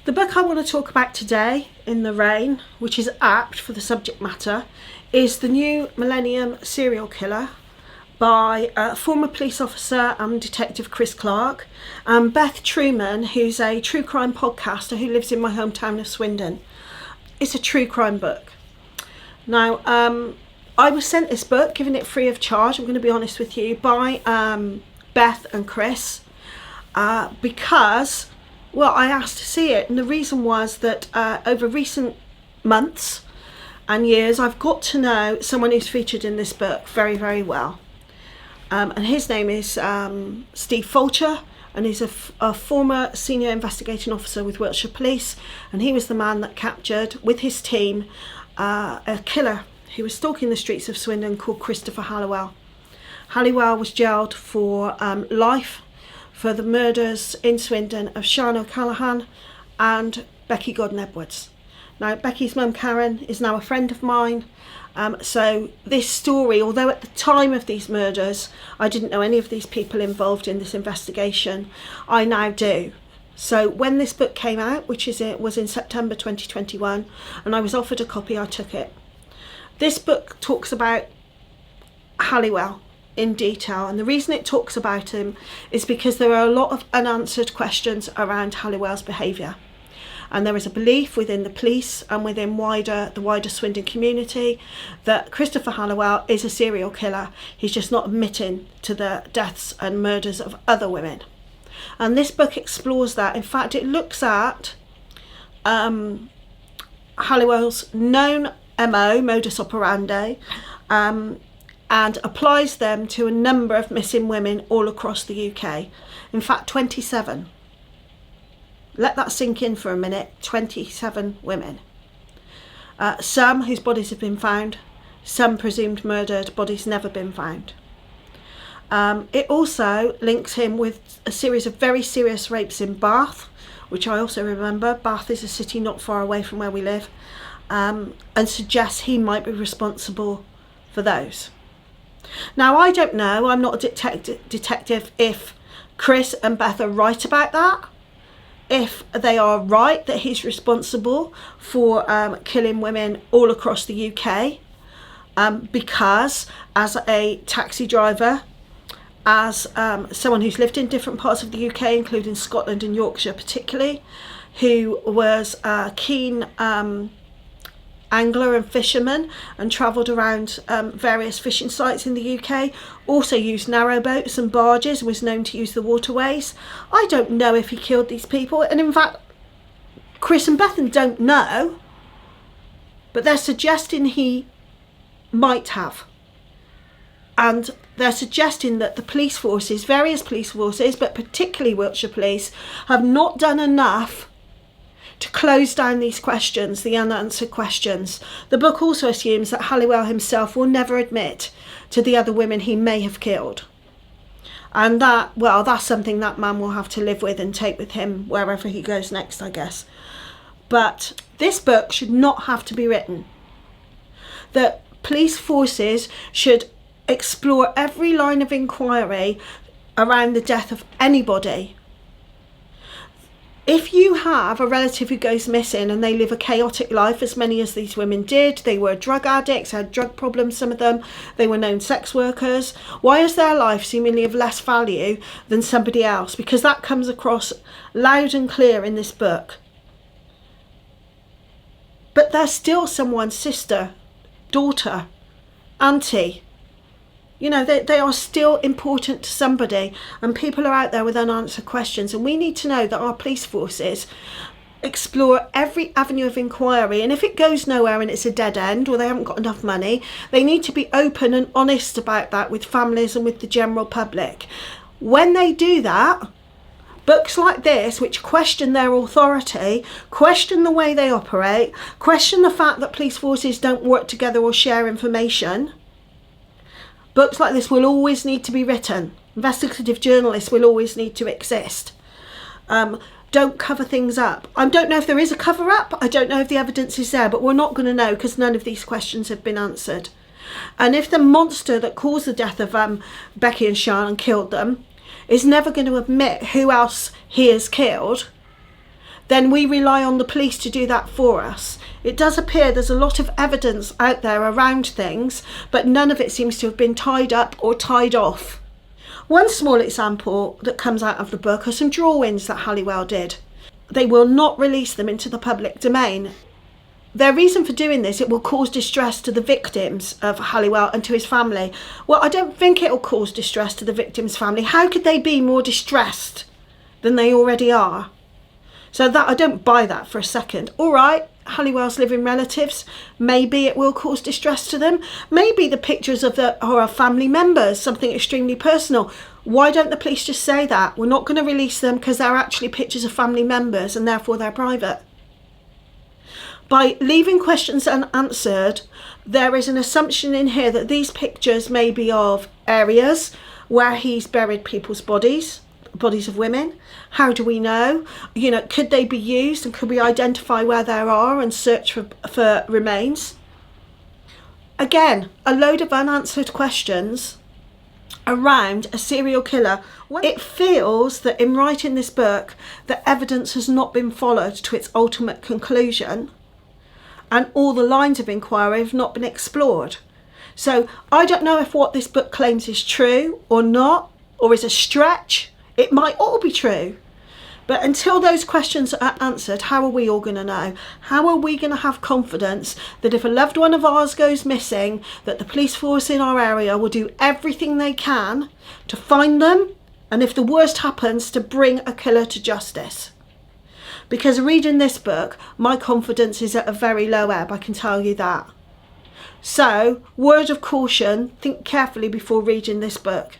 The book I want to talk about today, In the Rain, which is apt for the subject matter, is the new Millennium serial killer by former police officer and detective Chris Clark and Beth Truman, who's a true crime podcaster who lives in my hometown of Swindon. It's a true crime book. Now, I was sent this book, given it free of charge, I'm going to be honest with you, by Beth and Chris because, well, I asked to see it, and the reason was that over recent months and years I've got to know someone who's featured in this book very, very well. And his name is Steve Fulcher, and he's a former senior investigating officer with Wiltshire Police, and he was the man that captured, with his team, a killer who was stalking the streets of Swindon called Christopher Halliwell. Halliwell was jailed for life for the murders in Swindon of Sian and Becky Godden. Now, Becky's mum Karen is now a friend of mine. So this story, although at the time of these murders I didn't know any of these people involved in this investigation, I now do. So when this book came out, which was in September 2021, and I was offered a copy, I took it. This book talks about Halliwell in detail, and the reason it talks about him is because there are a lot of unanswered questions around Halliwell's behaviour. And there is a belief within the police and within the wider Swindon community that Christopher Halliwell is a serial killer. He's just not admitting to the deaths and murders of other women. And this book explores that. In fact, it looks at Halliwell's known modus operandi, and applies them to a number of missing women all across the UK. In fact, 27. Let that sink in for a minute. 27 women. Some whose bodies have been found, some presumed murdered, bodies never been found. It also links him with a series of very serious rapes in Bath, which I also remember. Bath is a city not far away from where we live, and suggests he might be responsible for those. Now, I don't know, I'm not a detective, if Chris and Beth are right about that. If they are right that he's responsible for killing women all across the UK, because as a taxi driver, as someone who's lived in different parts of the UK, including Scotland and Yorkshire particularly, who was a keen angler and fisherman and travelled around various fishing sites in the UK, also used narrowboats and barges, was known to use the waterways. I don't know if he killed these people, and in fact Chris and Bethan don't know, but they're suggesting he might have. And they're suggesting that the police forces, various police forces, but particularly Wiltshire Police, have not done enough to close down these questions, the unanswered questions. The book also assumes that Halliwell himself will never admit to the other women he may have killed. And that's something that man will have to live with and take with him wherever he goes next, I guess. But this book should not have to be written. The police forces should explore every line of inquiry around the death of anybody. If you have a relative who goes missing and they live a chaotic life, as many as these women did, they were drug addicts, had drug problems, some of them, they were known sex workers, why is their life seemingly of less value than somebody else? Because that comes across loud and clear in this book. But they're still someone's sister, daughter, auntie. You know, they are still important to somebody, and people are out there with unanswered questions, and we need to know that our police forces explore every avenue of inquiry, and if it goes nowhere and it's a dead end or they haven't got enough money, they need to be open and honest about that with families and with the general public. When they do that, books like this, which question their authority, question the way they operate, question the fact that police forces don't work together or share information, books like this will always need to be written. Investigative journalists will always need to exist. Don't cover things up. I don't know if there is a cover up. I don't know if the evidence is there, but we're not going to know because none of these questions have been answered. And if the monster that caused the death of Becky and Sian and killed them is never going to admit who else he has killed, then we rely on the police to do that for us. It does appear there's a lot of evidence out there around things, but none of it seems to have been tied up or tied off. One small example that comes out of the book are some drawings that Halliwell did. They will not release them into the public domain. Their reason for doing this, it will cause distress to the victims of Halliwell and to his family. Well, I don't think it will cause distress to the victim's family. How could they be more distressed than they already are? So that I don't buy that for a second. All right, Halliwell's living relatives, maybe it will cause distress to them. Maybe the pictures of our family members, something extremely personal. Why don't the police just say that? We're not going to release them because they're actually pictures of family members and therefore they're private. By leaving questions unanswered, there is an assumption in here that these pictures may be of areas where he's buried people's bodies of women. How do we know? You know, could they be used and could we identify where there are and search for remains? Again, a load of unanswered questions around a serial killer. It feels that in writing this book, the evidence has not been followed to its ultimate conclusion and all the lines of inquiry have not been explored. So I don't know if what this book claims is true or not, or is a stretch. It might all be true, but until those questions are answered, how are we all going to know? How are we going to have confidence that if a loved one of ours goes missing, that the police force in our area will do everything they can to find them, and if the worst happens, to bring a killer to justice? Because reading this book, my confidence is at a very low ebb, I can tell you that. So, word of caution, think carefully before reading this book.